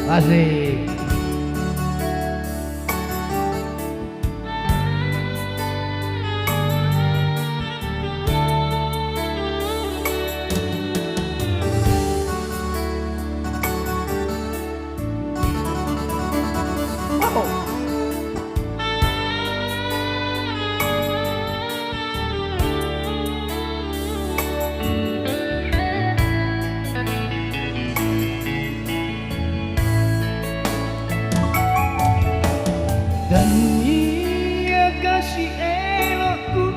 Asik. Dan ia kasih elokku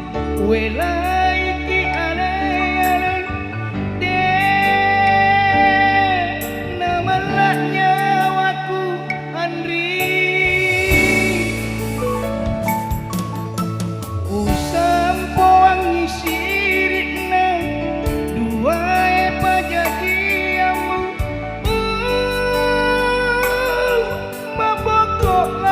welai ki alai de namalah nyawaku Andri usam poang sirikna dua pajadiamu babokok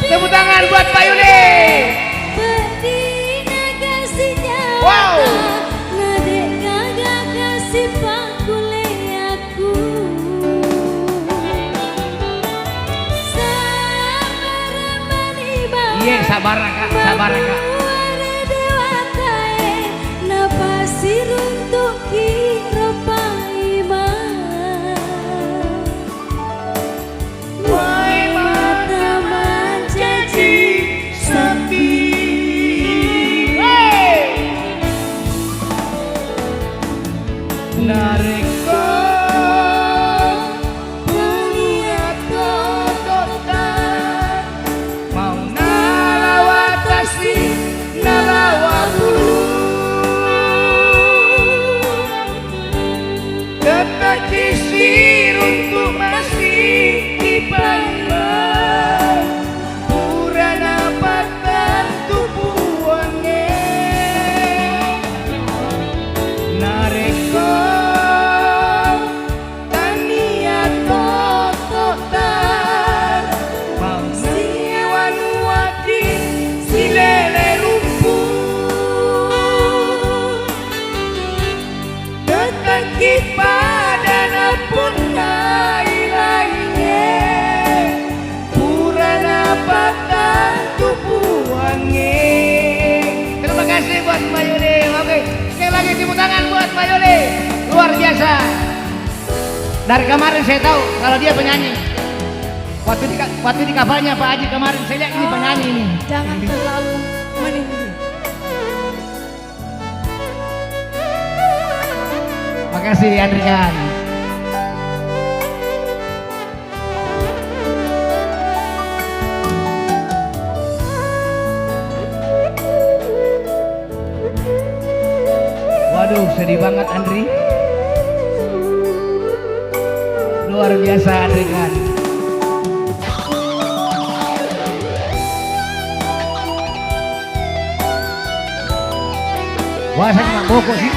tepuk tangan buat Pak Yuli. Betina kasih nyawa, wow. Ngadek kagak kasih pakule aku. Sabar mani bawa. Iya sabar kak, sabar kak. Napasi runtuk kiro paiman. Nareko puliat kototan mau nalawatasi nalawabulu tetap disir untuk masih dipandang purana patah tubuhnya nareko pada pun lainnya purana patah tubuhnya. Terima kasih buat Mbak Yuli. Oke, sekali lagi tepuk tangan buat Mbak Yuli. Luar biasa. Dari kemarin saya tahu kalau dia penyanyi. Waktu di kapalnya Pak Haji kemarin saya lihat ini penyanyi ini. Jangan terlalu meninggi. Makasih Andrian. Waduh sedih banget Andri. Luar biasa Andrian. Wah saya nggak bokok sih.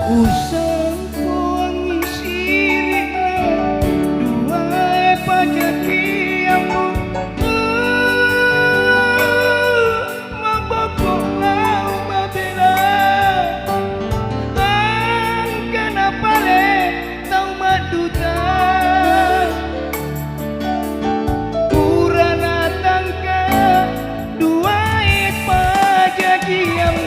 Usang wangi sirikna dua pajadiamu mabokok lau mabela kenapa le tau maduta purana tangka dua pajadiamu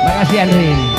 Makasih Andrin.